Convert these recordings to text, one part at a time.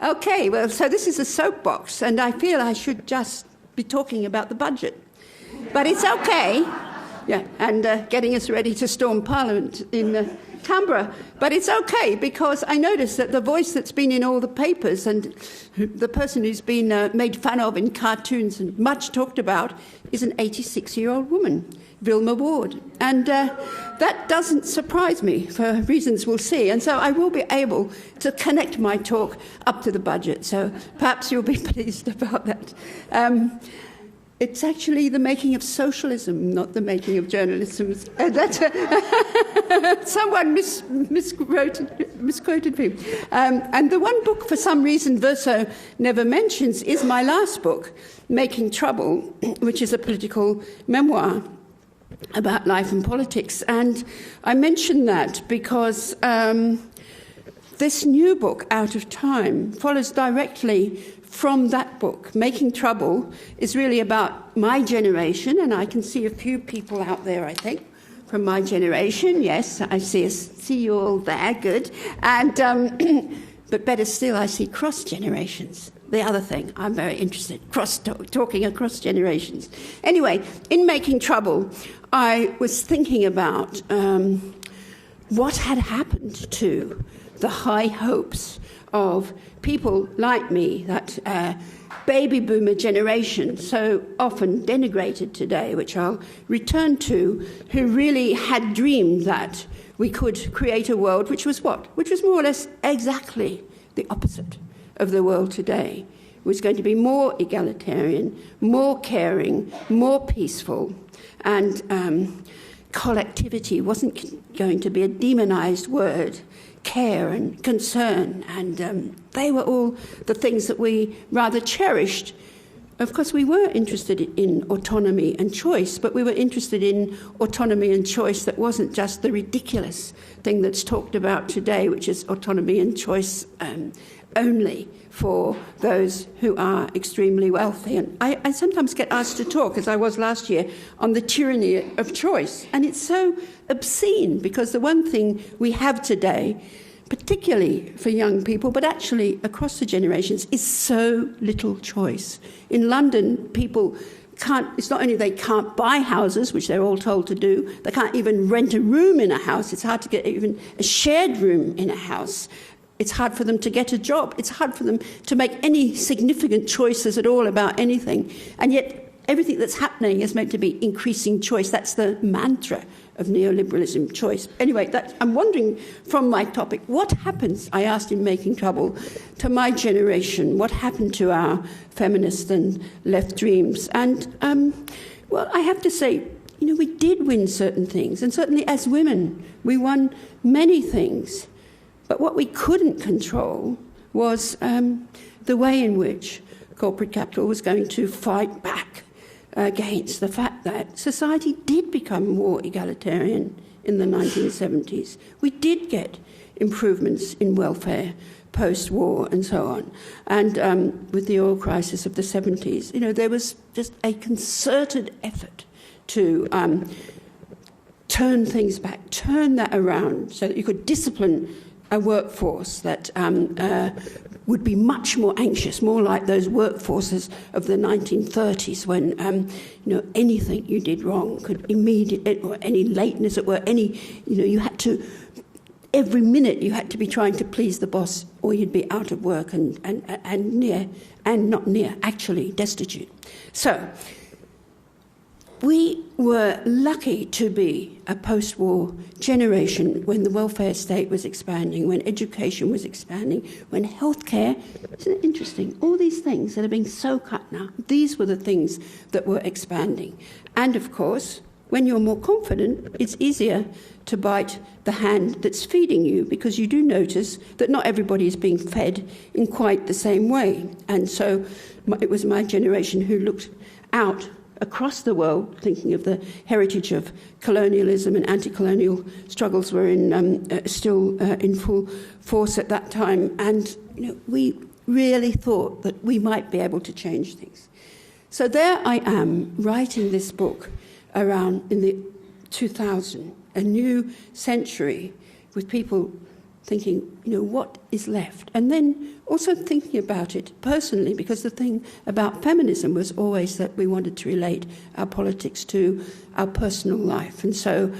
Okay, well, so this is a soapbox, and I feel I should just be talking about the budget. But it's okay. Yeah, and getting us ready to storm Parliament in Canberra. But it's okay, because I noticed that the voice that's been in all the papers and the person who's been made fun of in cartoons and much talked about is an 86-year-old woman, Vilma Ward. And that doesn't surprise me for reasons we'll see. And so I will be able to connect my talk up to the budget. So perhaps you'll be pleased about that. It's actually the making of socialism, not the making of journalism. Someone misquoted me. And the one book, for some reason, Verso never mentions, is my last book, Making Trouble, which is a political memoir about life and politics. And I mention that because this new book, Out of Time, follows directly from that book. Making Trouble is really about my generation, and I can see a few people out there, I think, from my generation. Yes, I see you all there, good. And but better still, I see cross generations. The other thing, I'm very interested, talking across generations. Anyway, in Making Trouble, I was thinking about what had happened to the high hopes of people like me, that baby boomer generation so often denigrated today, which I'll return to, who really had dreamed that we could create a world which was what? Which was more or less exactly the opposite of the world today. It was going to be more egalitarian, more caring, more peaceful, and collectivity wasn't going to be a demonized word. Care and concern, and they were all the things that we rather cherished. Of course, we were interested in autonomy and choice, but we were interested in autonomy and choice that wasn't just the ridiculous thing that's talked about today, which is autonomy and choice only for those who are extremely wealthy. And I sometimes get asked to talk, as I was last year, on the tyranny of choice. And it's so obscene, because the one thing we have today, particularly for young people, but actually across the generations, is so little choice. In London, people can't, it's not only they can't buy houses, which they're all told to do, they can't even rent a room in a house. It's hard to get even a shared room in a house. It's hard for them to get a job. It's hard for them to make any significant choices at all about anything. And yet everything that's happening is meant to be increasing choice. That's the mantra of neoliberalism, choice. Anyway, I'm wondering from my topic, what happens, I asked in Making Trouble, to my generation? What happened to our feminist and left dreams? And, well, I have to say, we did win certain things. And certainly as women, we won many things. But what we couldn't control was the way in which corporate capital was going to fight back against the fact that society did become more egalitarian in the 1970s. We did get improvements in welfare post-war and so on. And with the oil crisis of the 70s, there was just a concerted effort to turn things back, turn that around so that you could discipline a workforce that would be much more anxious, more like those workforces of the 1930s when, anything you did wrong could immediately, or any lateness at work, you had to, every minute you had to be trying to please the boss or you'd be out of work and actually destitute. So, we were lucky to be a post-war generation when the welfare state was expanding, when education was expanding, when healthcare, isn't it interesting? All these things that are being so cut now, these were the things that were expanding. And of course, when you're more confident, it's easier to bite the hand that's feeding you, because you do notice that not everybody is being fed in quite the same way. And so it was my generation who looked out across the world, thinking of the heritage of colonialism and anti-colonial struggles were still in full force at that time. And we really thought that we might be able to change things. So there I am, writing this book around in the 2000, a new century with people thinking, what is left? And then also thinking about it personally, because the thing about feminism was always that we wanted to relate our politics to our personal life. And so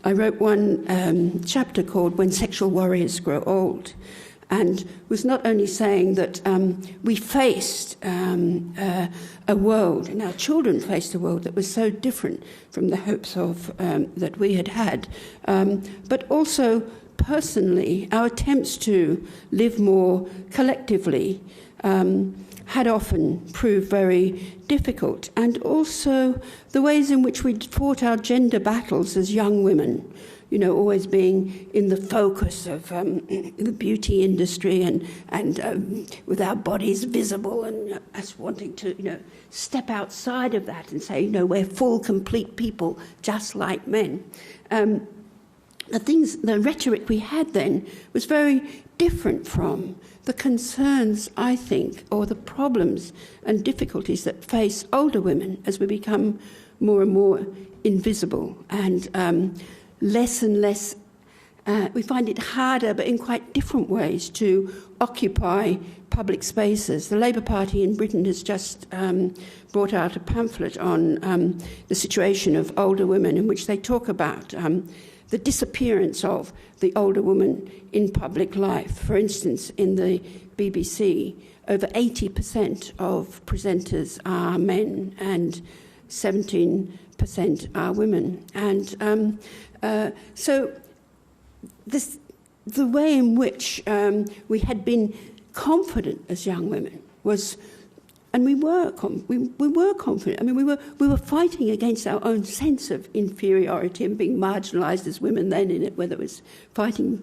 I wrote one chapter called When Sexual Warriors Grow Old, and was not only saying that we faced a world, and our children faced a world that was so different from the hopes of that we had, but also personally, our attempts to live more collectively had often proved very difficult, and also the ways in which we fought our gender battles as young women, always being in the focus of the beauty industry and with our bodies visible, and us wanting to, step outside of that and say, we're full, complete people, just like men. The rhetoric we had then was very different from the concerns, I think, or the problems and difficulties that face older women as we become more and more invisible and less and less. We find it harder, but in quite different ways, to occupy public spaces. The Labour Party in Britain has just brought out a pamphlet on the situation of older women, in which they talk about the disappearance of the older woman in public life. For instance, in the BBC, over 80% of presenters are men and 17% are women. And so the way in which we had been confident as young women was, and we were confident. I mean, we were fighting against our own sense of inferiority and being marginalised as women then in it, whether it was fighting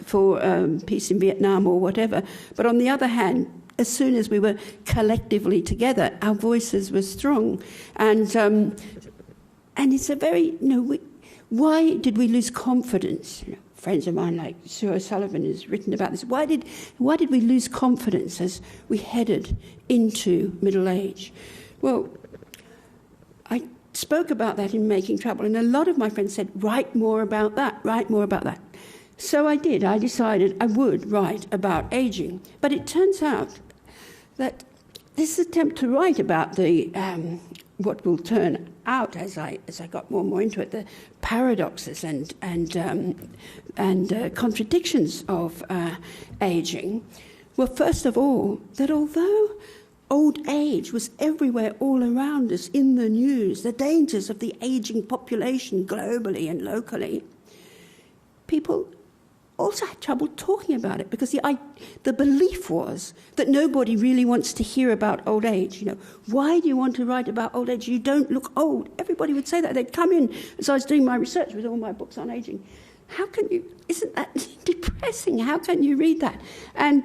for peace in Vietnam or whatever. But on the other hand, as soon as we were collectively together, our voices were strong, and it's a very why did we lose confidence? Friends of mine like Sue O'Sullivan has written about this. Why did we lose confidence as we headed into middle age? Well, I spoke about that in Making Trouble, and a lot of my friends said, write more about that, write more about that. So I did. I decided I would write about ageing. But it turns out that this attempt to write about the what will turn out as I got more and more into it, the paradoxes and contradictions of ageing, were first of all that although old age was everywhere all around us in the news, the dangers of the ageing population globally and locally, people also had trouble talking about it, because the belief was that nobody really wants to hear about old age. Why do you want to write about old age? You don't look old. Everybody would say that. They'd come in as I was doing my research with all my books on ageing. How can you? Isn't that depressing? How can you read that? And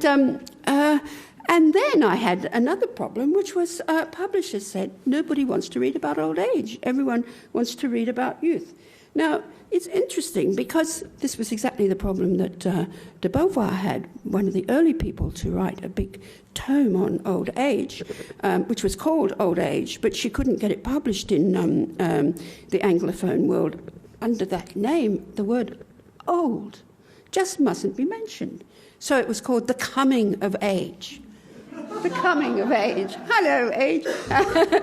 then I had another problem, which was publishers said nobody wants to read about old age. Everyone wants to read about youth. Now, it's interesting, because this was exactly the problem that de Beauvoir had, one of the early people to write a big tome on old age, which was called Old Age, but she couldn't get it published in the Anglophone world under that name. The word old just mustn't be mentioned. So it was called The Coming of Age. The Coming of Age. Hello, age.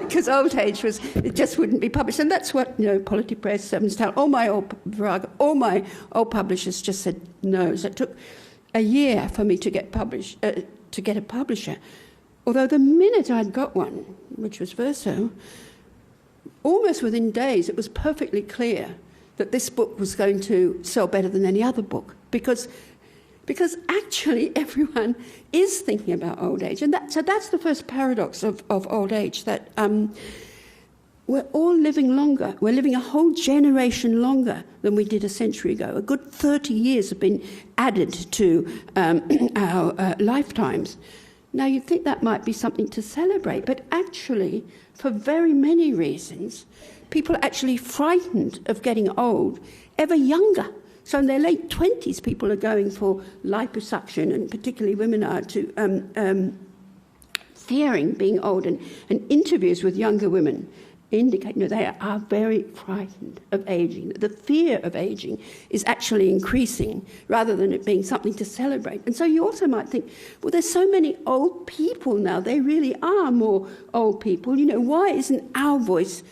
Because old age it just wouldn't be published. And that's what, Politipress, Seven Style, all my old publishers just said no. So it took a year for me to get a publisher. Although the minute I'd got one, which was Verso, almost within days it was perfectly clear that this book was going to sell better than any other book, because actually everyone is thinking about old age. And so that's the first paradox of old age, that we're all living longer. We're living a whole generation longer than we did a century ago. A good 30 years have been added to our lifetimes. Now, you'd think that might be something to celebrate, but actually, for very many reasons, people are actually frightened of getting old ever younger. So in their late 20s, people are going for liposuction, and particularly women are fearing being old. And interviews with younger women indicate, they are very frightened of aging. The fear of aging is actually increasing rather than it being something to celebrate. And so you also might think, well, there's so many old people now. They really are more old people. Why isn't our voice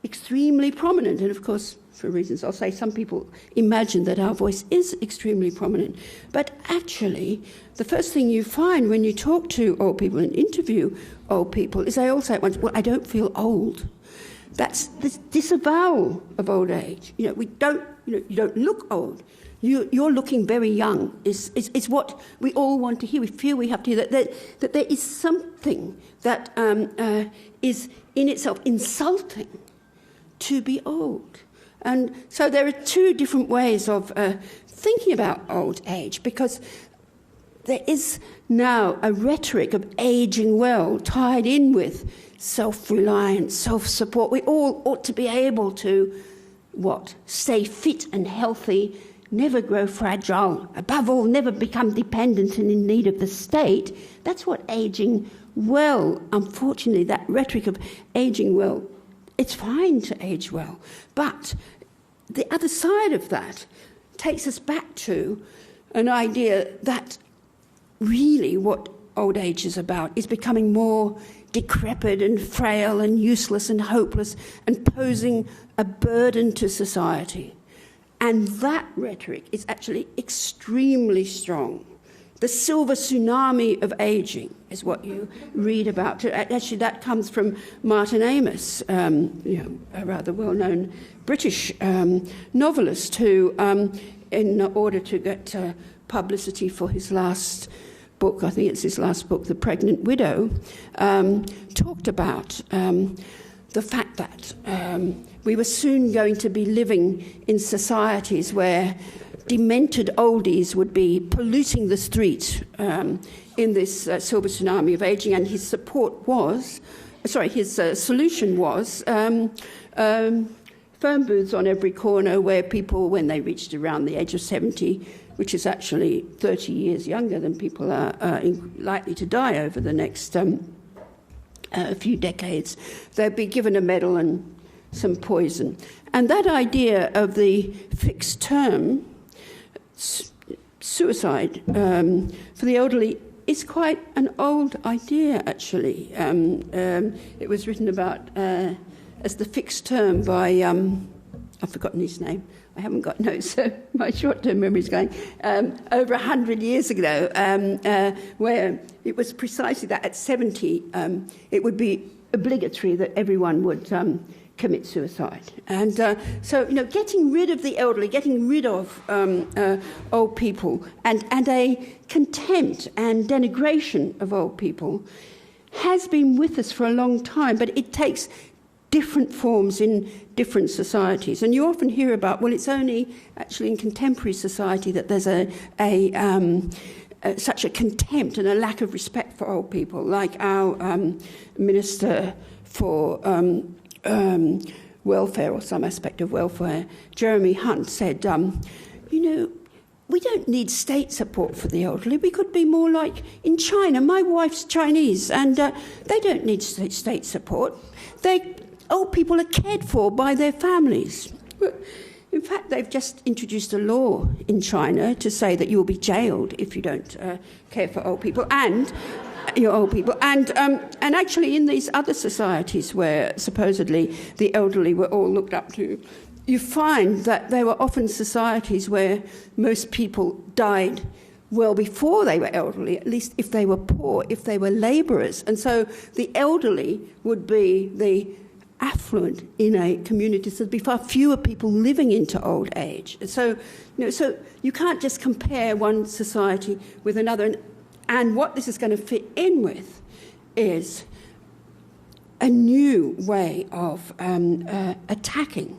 extremely prominent? And of course, for reasons I'll say, some people imagine that our voice is extremely prominent. But actually, the first thing you find when you talk to old people and interview old people is they all say at once, well, I don't feel old. That's this disavowal of old age. You don't look old. You're looking very young. Is what we all want to hear. We feel we have to hear that there is something that is in itself insulting to be old. And so there are two different ways of thinking about old age, because there is now a rhetoric of aging well tied in with self-reliance, self-support. We all ought to be able to, stay fit and healthy, never grow fragile, above all, never become dependent and in need of the state. That's what aging well, unfortunately, that rhetoric of aging well, it's fine to age well. But the other side of that takes us back to an idea that really what old age is about is becoming more decrepit and frail and useless and hopeless and posing a burden to society. And that rhetoric is actually extremely strong. The silver tsunami of aging is what you read about. Actually, that comes from Martin Amis, a rather well-known British novelist who, in order to get publicity for his last book, I think it's his last book, The Pregnant Widow, talked about the fact that we were soon going to be living in societies where demented oldies would be polluting the street in this silver tsunami of aging, and his solution was phone booths on every corner where people, when they reached around the age of 70, which is actually 30 years younger than people are likely to die over the next few decades, they'd be given a medal and some poison. And that idea of the fixed term suicide for the elderly is quite an old idea, actually. It was written about as the fixed term by, I've forgotten his name, I haven't got notes, so my short-term memory is going, over 100 years ago, where it was precisely that at 70 it would be obligatory that everyone would commit suicide. And so, getting rid of the elderly, getting rid of old people, and a contempt and denigration of old people has been with us for a long time, but it takes different forms in different societies. And you often hear about, well, it's only actually in contemporary society that there's such a contempt and a lack of respect for old people, like our Minister for welfare, or some aspect of welfare, Jeremy Hunt, said, we don't need state support for the elderly. We could be more like in China. My wife's Chinese, and they don't need state support. Old people are cared for by their families. In fact, they've just introduced a law in China to say that you'll be jailed if you don't care for old people and your old people. And actually, in these other societies where supposedly the elderly were all looked up to, you find that there were often societies where most people died well before they were elderly, at least if they were poor, if they were labourers. And so the elderly would be the affluent in a community, so there'd be far fewer people living into old age. So you can't just compare one society with another. And what this is going to fit in with is a new way of attacking,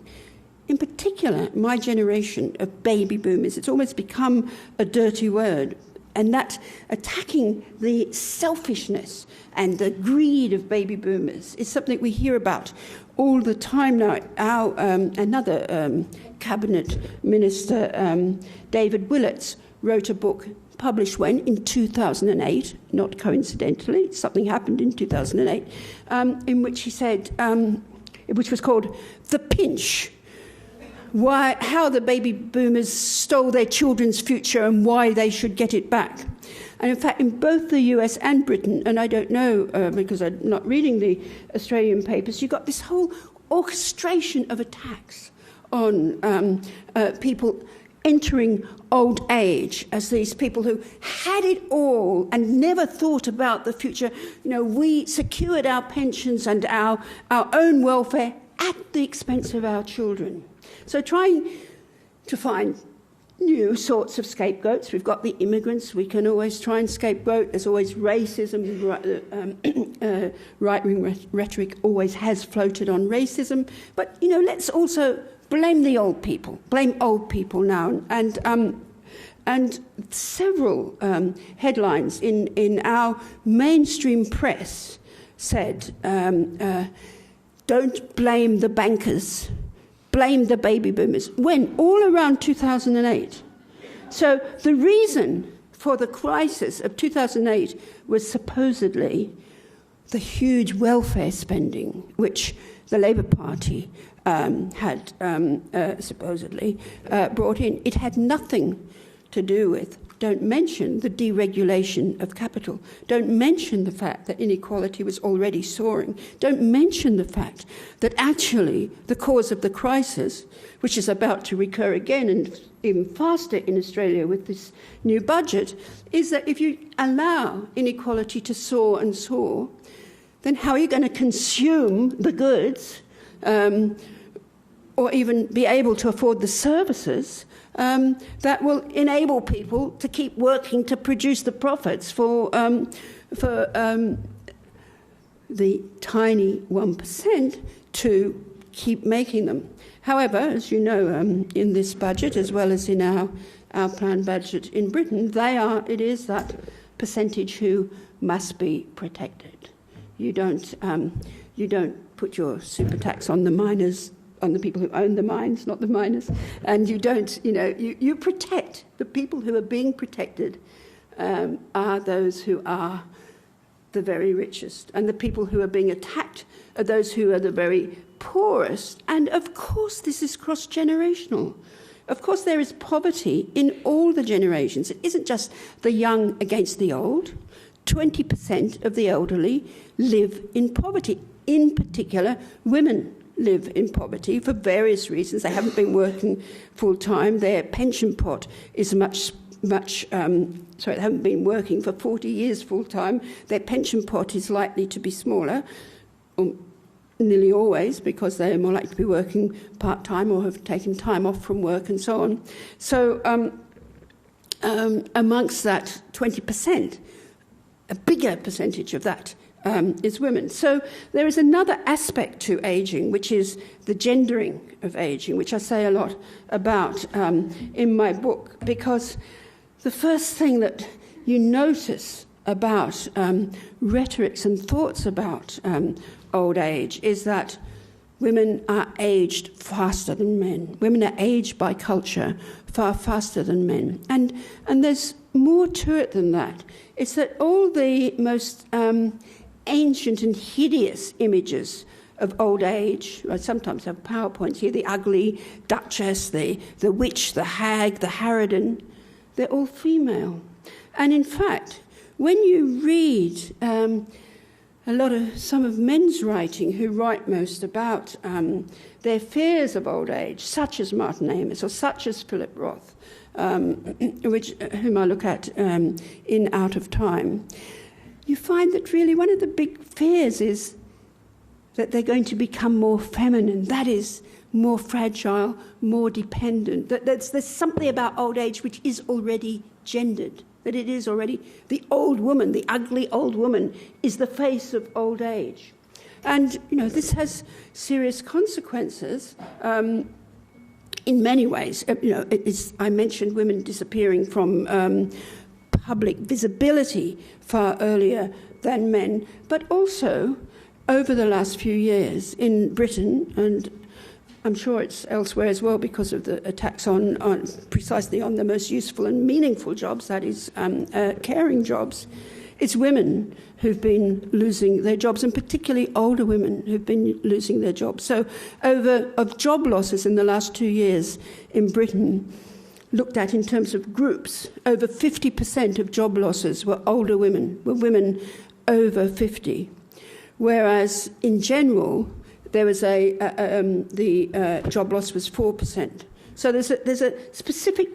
in particular, my generation of baby boomers. It's almost become a dirty word. And that attacking the selfishness and the greed of baby boomers is something we hear about all the time now. Our another cabinet minister, David Willits, wrote a book published in 2008, not coincidentally, something happened in 2008, in which he said, which was called The Pinch, how the baby boomers stole their children's future and why they should get it back. And in fact, in both the US and Britain, and I don't know because I'm not reading the Australian papers, you got this whole orchestration of attacks on people entering old age as these people who had it all and never thought about the future. We secured our pensions and our own welfare at the expense of our children. So trying to find new sorts of scapegoats. We've got the immigrants we can always try and scapegoat. There's always racism. Right-wing rhetoric always has floated on racism. But, let's also blame the old people. Blame old people now. And several headlines in our mainstream press said, don't blame the bankers, blame the baby boomers, when all around 2008. So the reason for the crisis of 2008 was supposedly the huge welfare spending, which the Labour Party had supposedly brought in. It had nothing to do with, don't mention the deregulation of capital. Don't mention the fact that inequality was already soaring. Don't mention the fact that actually the cause of the crisis, which is about to recur again and even faster in Australia with this new budget, is that if you allow inequality to soar and soar, then how are you going to consume the goods or even be able to afford the services that will enable people to keep working to produce the profits for the tiny 1% to keep making them. However, as you know, in this budget, as well as in our planned budget in Britain, it is that percentage who must be protected. You don't put your super tax on the miners, on the people who own the mines, not the miners, and you don't, you protect. The people who are being protected are those who are the very richest, and the people who are being attacked are those who are the very poorest. And of course this is cross-generational. Of course there is poverty in all the generations. It isn't just the young against the old. 20% of the elderly live in poverty. In particular, women live in poverty for various reasons. They haven't been working full-time. Their pension pot is they haven't been working for 40 years full-time. Their pension pot is likely to be smaller, nearly always, because they are more likely to be working part-time or have taken time off from work and so on. So amongst that 20%, a bigger percentage of that is women. So there is another aspect to ageing, which is the gendering of ageing, which I say a lot about in my book, because the first thing that you notice about rhetorics and thoughts about old age is that women are aged faster than men. Women are aged by culture far faster than men. And there's more to it than that. It's that all the most ancient and hideous images of old age, I sometimes have PowerPoints here, the ugly duchess, the witch, the hag, the harridan, they're all female. And in fact, when you read some of men's writing who write most about their fears of old age, such as Martin Amis or such as Philip Roth, whom I look at in Out of Time, you find that really one of the big fears is that they're going to become more feminine, that is, more fragile, more dependent, that there's something about old age which is already gendered, that it is already the old woman, the ugly old woman is the face of old age. And, this has serious consequences in many ways. I mentioned women disappearing from public visibility far earlier than men, but also over the last few years in Britain, and I'm sure it's elsewhere as well because of the attacks on precisely on the most useful and meaningful jobs, that is caring jobs, It's women who've been losing their jobs, and particularly older women who've been losing their jobs. So of job losses in the last 2 years in Britain, looked at in terms of groups, over 50% of job losses were older women, were women over 50. Whereas in general, there was the job loss was 4%. So there's a specific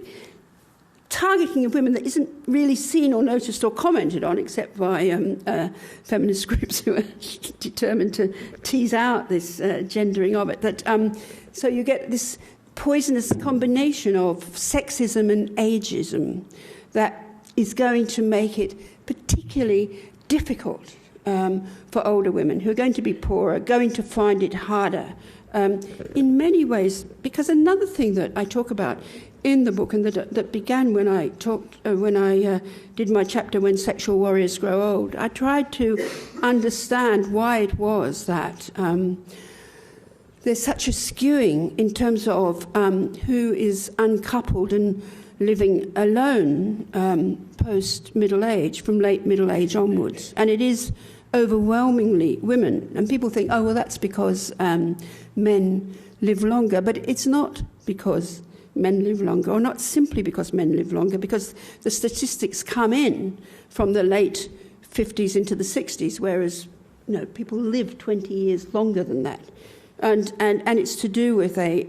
targeting of women that isn't really seen or noticed or commented on, except by feminist groups who are determined to tease out this gendering of it. So you get this poisonous combination of sexism and ageism that is going to make it particularly difficult for older women who are going to be poorer, going to find it harder in many ways. Because another thing that I talk about in the book, and that began when I did my chapter When Sexual Warriors Grow Old, I tried to understand why it was that there's such a skewing in terms of who is uncoupled and living alone post-middle age, from late middle age onwards. And it is overwhelmingly women. And people think, oh, well, that's because men live longer. But it's not because men live longer, or not simply because men live longer, because the statistics come in from the late 50s into the 60s, whereas people live 20 years longer than that. And it's to do with a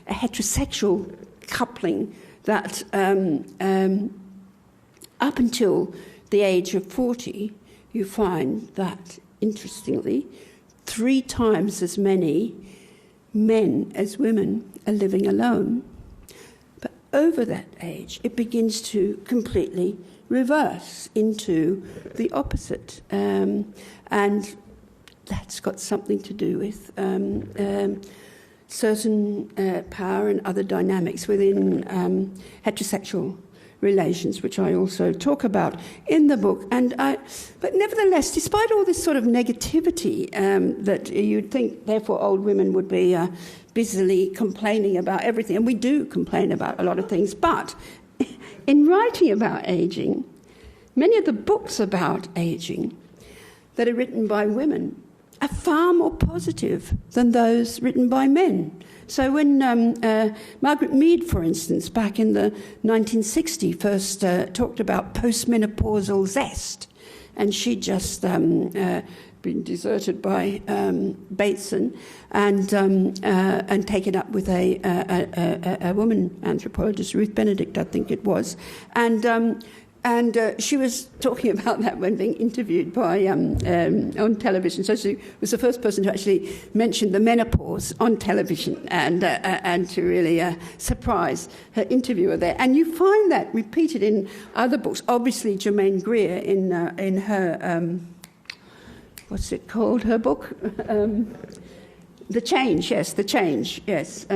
heterosexual coupling that up until the age of 40, you find that, interestingly, 3 times as many men as women are living alone. But over that age, it begins to completely reverse into the opposite. And that's got something to do with certain power and other dynamics within heterosexual relations, which I also talk about in the book. But nevertheless, despite all this sort of negativity that you'd think, therefore, old women would be busily complaining about everything, and we do complain about a lot of things, but in writing about ageing, many of the books about ageing that are written by women are far more positive than those written by men. So when Margaret Mead, for instance, back in the 1960s, first talked about postmenopausal zest, and she'd just been deserted by Bateson and taken up with a woman anthropologist, Ruth Benedict, I think it was, and she was talking about that when being interviewed by on television. So she was the first person to actually mention the menopause on television, and to really surprise her interviewer there. And you find that repeated in other books. Obviously, Germaine Greer in her what's it called? Her book, The Change. Yes, The Change. Yes.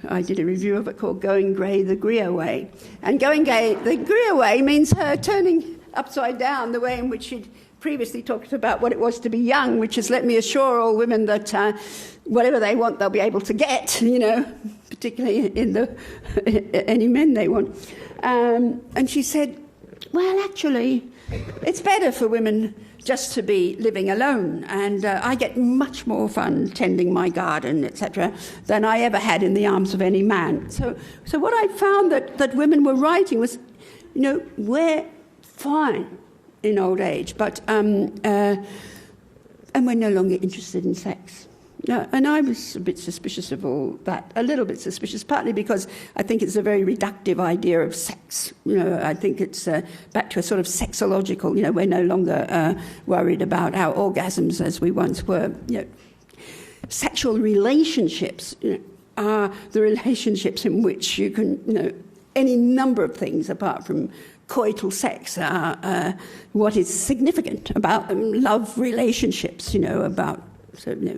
I did a review of it called Going Grey the Greer Way. And going grey the Greer Way means her turning upside down the way in which she'd previously talked about what it was to be young, which is, let me assure all women that whatever they want, they'll be able to get, particularly in any men they want. And she said, well, actually, it's better for women just to be living alone, and I get much more fun tending my garden, etc., than I ever had in the arms of any man. So what I found that women were writing was, we're fine in old age, but and we're no longer interested in sex. And I was a bit suspicious of all that, a little bit suspicious, partly because I think it's a very reductive idea of sex. I think it's back to a sort of sexological, we're no longer worried about our orgasms as we once were. Sexual relationships are the relationships in which you can, any number of things apart from coital sex are what is significant about them. Love relationships, about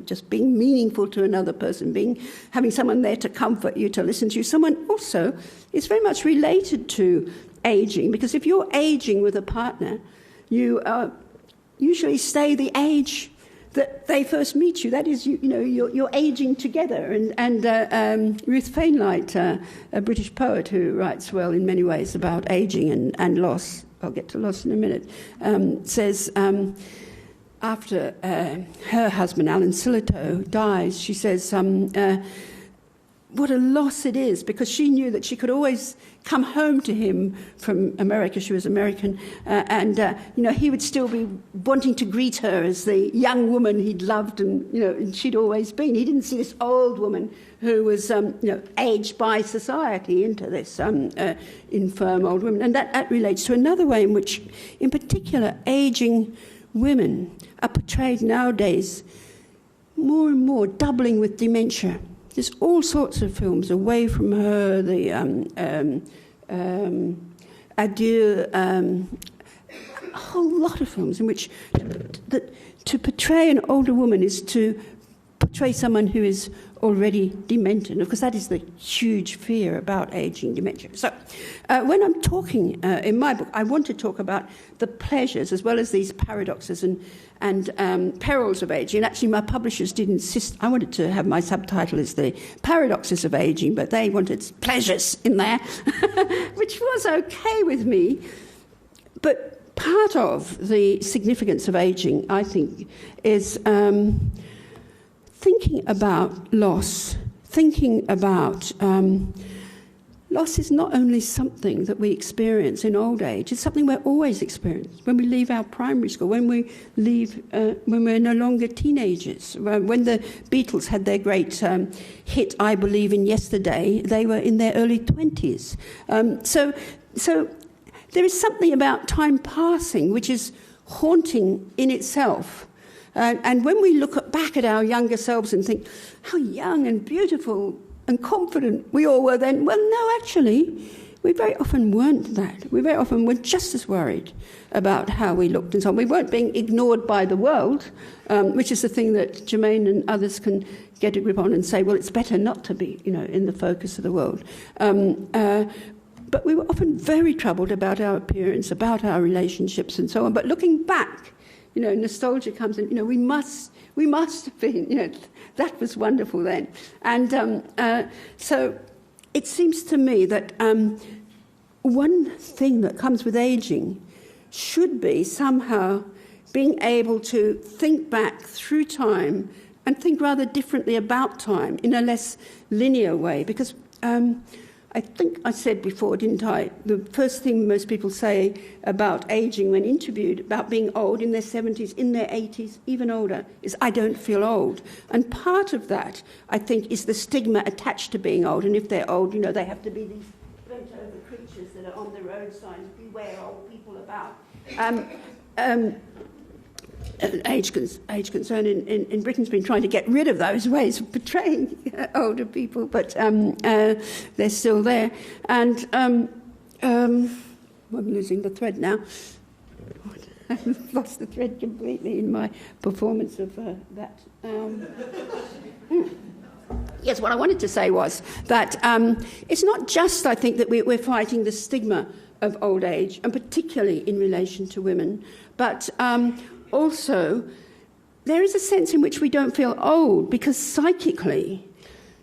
just being meaningful to another person, having someone there to comfort you, to listen to you. Someone also is very much related to aging, because if you're aging with a partner, you usually stay the age that they first meet you. That is, you're aging together. And Ruth Fainlight, a British poet who writes well in many ways about aging and loss, I'll get to loss in a minute, says after her husband, Alan Sillitoe, dies, she says, what a loss it is, because she knew that she could always come home to him from America. She was American, and he would still be wanting to greet her as the young woman he'd loved, and she'd always been. He didn't see this old woman who was aged by society into this infirm old woman, and that relates to another way in which, in particular, aging women are portrayed nowadays more and more, doubling with dementia. There's all sorts of films, Away from Her, the Adieu, a whole lot of films in which to portray an older woman is to portray someone who is already demented. Of course, that is the huge fear about aging, dementia. So when I'm talking in my book, I want to talk about the pleasures as well as these paradoxes and perils of aging. Actually, my publishers did insist. I wanted to have my subtitle as The Paradoxes of Aging, but they wanted pleasures in there, which was okay with me. But part of the significance of aging, I think, is thinking about loss, thinking about loss is not only something that we experience in old age, it's something we're always experiencing. When we leave our primary school, when we leave, when we're no longer teenagers, when the Beatles had their great hit, I Believe in Yesterday, they were in their early 20s. So there is something about time passing which is haunting in itself. And when we look back at our younger selves and think how young and beautiful and confident we all were then, well, no, actually, we very often weren't that. We very often were just as worried about how we looked and so on. We weren't being ignored by the world, which is the thing that Germaine and others can get a grip on and say, well, it's better not to be, in the focus of the world. But we were often very troubled about our appearance, about our relationships and so on. But looking back, nostalgia comes in, we must have been, that was wonderful then. And so it seems to me that one thing that comes with aging should be somehow being able to think back through time and think rather differently about time in a less linear way. Because I think I said before, didn't I, the first thing most people say about aging when interviewed, about being old in their 70s, in their 80s, even older, is I don't feel old. And part of that, I think, is the stigma attached to being old. And if they're old, they have to be these bent-over creatures that are on the roadside, beware old people about. Age concern in Britain's been trying to get rid of those ways of portraying older people, but they're still there. And I'm losing the thread now. I've lost the thread completely in my performance of that. Yes, what I wanted to say was that it's not just, I think, that we're fighting the stigma of old age, and particularly in relation to women, but also, there is a sense in which we don't feel old because psychically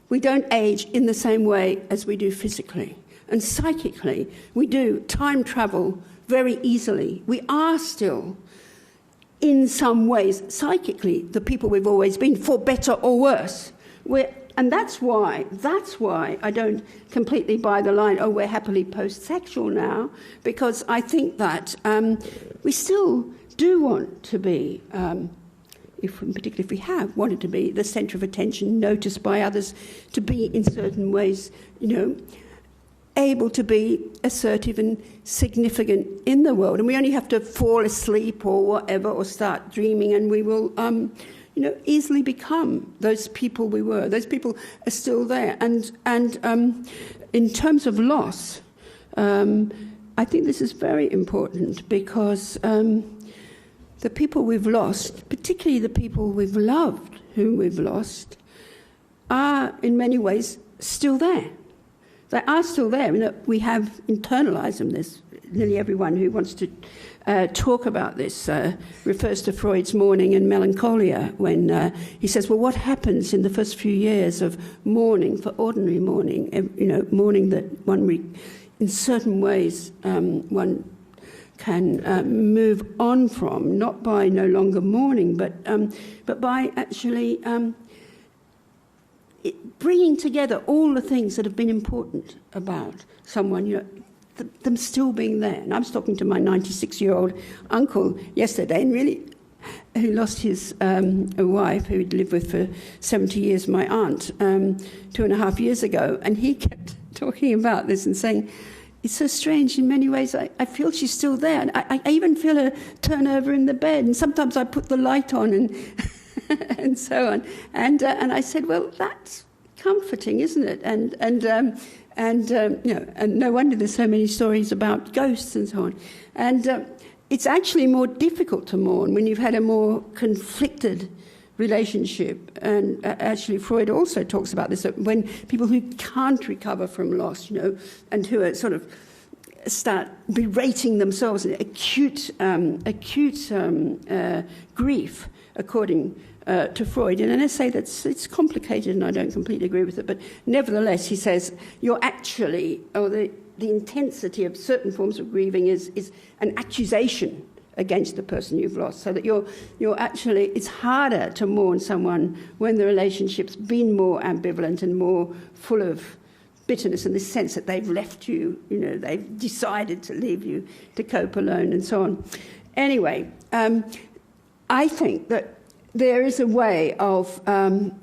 we don't age in the same way as we do physically. And psychically we do time travel very easily. We are still, in some ways, psychically, the people we've always been, for better or worse. And that's why I don't completely buy the line, oh, we're happily post-sexual now, because I think that we still do want to be, particularly if we have wanted to be the centre of attention, noticed by others, to be in certain ways, able to be assertive and significant in the world. And we only have to fall asleep or whatever, or start dreaming, and we will, easily become those people we were. Those people are still there. And in terms of loss, I think this is very important because the people we've lost, particularly the people we've loved, whom we've lost, are in many ways still there. They are still there. We have internalised them. There's nearly everyone who wants to talk about this refers to Freud's mourning and melancholia when he says, well, what happens in the first few years of mourning, for ordinary mourning, mourning that in certain ways one move on from, not by no longer mourning, but by actually bringing together all the things that have been important about someone, them still being there. And I was talking to my 96-year-old uncle yesterday, and really, who lost his a wife who he'd lived with for 70 years, my aunt, 2.5 years ago, and he kept talking about this and saying, it's so strange in many ways. I feel she's still there, and I even feel her turn over in the bed, and sometimes I put the light on and and so on. And I said, well, that's comforting, isn't it? And no wonder there's so many stories about ghosts and so on. And it's actually more difficult to mourn when you've had a more conflicted relationship. And actually, Freud also talks about this, that when people who can't recover from loss, and who are sort of start berating themselves in acute grief, according to Freud, in an essay it's complicated, and I don't completely agree with it, but nevertheless, he says you're actually, or the intensity of certain forms of grieving is an accusation against the person you've lost, so that you're actually, it's harder to mourn someone when the relationship's been more ambivalent and more full of bitterness in the sense that they've left you, they've decided to leave you to cope alone and so on. Anyway, I think that there is a way of,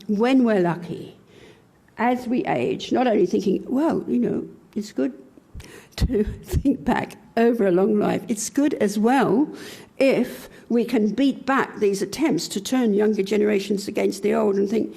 when we're lucky, as we age, not only thinking, well, it's good to think back over a long life. It's good as well if we can beat back these attempts to turn younger generations against the old and think,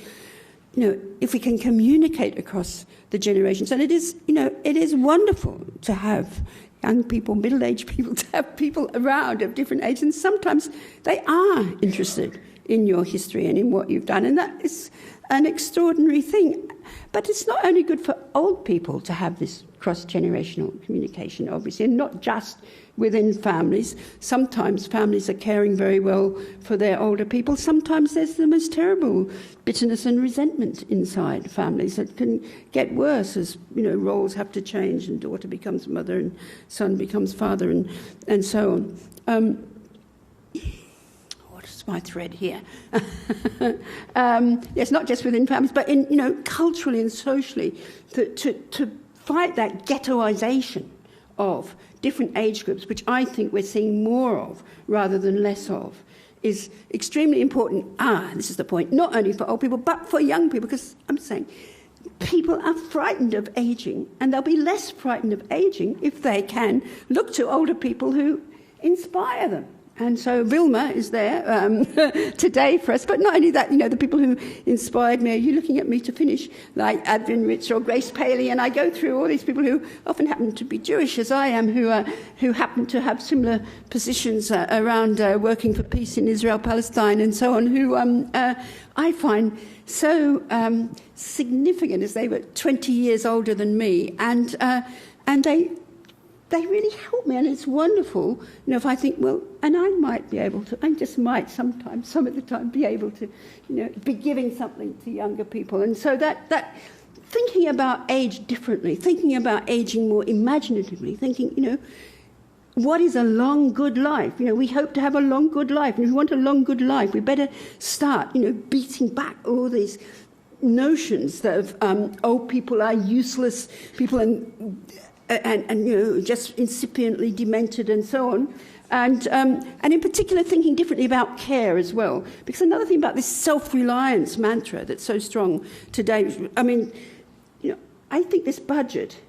if we can communicate across the generations. And it is wonderful to have young people, middle-aged people, to have people around of different ages. And sometimes they are interested in your history and in what you've done. And that is an extraordinary thing. But it's not only good for old people to have this cross-generational communication, obviously, and not just within families. Sometimes families are caring very well for their older people. Sometimes there's the most terrible bitterness and resentment inside families that can get worse as, roles have to change and daughter becomes mother and son becomes father and so on. My thread here. Yes, not just within families, but in culturally and socially, to fight that ghettoisation of different age groups, which I think we're seeing more of rather than less of, is extremely important. This is the point, not only for old people, but for young people, because I'm saying people are frightened of ageing, and they'll be less frightened of ageing if they can look to older people who inspire them. And so Vilma is there today for us. But not only that, the people who inspired me, are you looking at me to finish, like Adrian Rich or Grace Paley? And I go through all these people who often happen to be Jewish, as I am, who happen to have similar positions around working for peace in Israel, Palestine, and so on, who I find so significant, as they were 20 years older than me. And they really help me, and it's wonderful, if I think, well, and I might be able to, I just might sometimes, some of the time, be able to, be giving something to younger people. And so that thinking about age differently, thinking about aging more imaginatively, thinking, what is a long, good life? We hope to have a long, good life. And if we want a long, good life, we better start, beating back all these notions that old people are useless people and just incipiently demented and so on. And in particular, thinking differently about care as well. Because another thing about this self-reliance mantra that's so strong today, I think this budget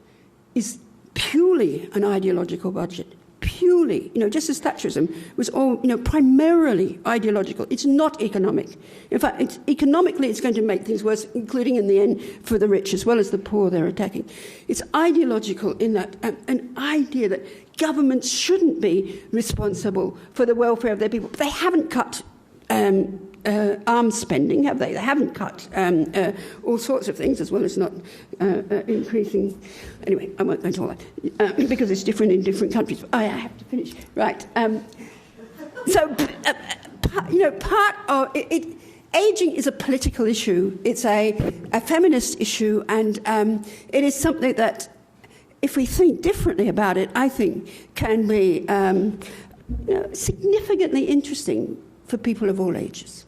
is purely an ideological budget. Purely, just as Thatcherism was all, primarily ideological. It's not economic. In fact, economically, it's going to make things worse, including in the end for the rich as well as the poor they're attacking. It's ideological in that an idea that governments shouldn't be responsible for the welfare of their people. They haven't cut arms spending, have they? They haven't cut all sorts of things, as well as not increasing. Anyway, I won't go into all that because it's different in different countries. I have to finish. Right. Part of it. Ageing is a political issue. It's a feminist issue, and it is something that if we think differently about it, I think can be significantly interesting for people of all ages.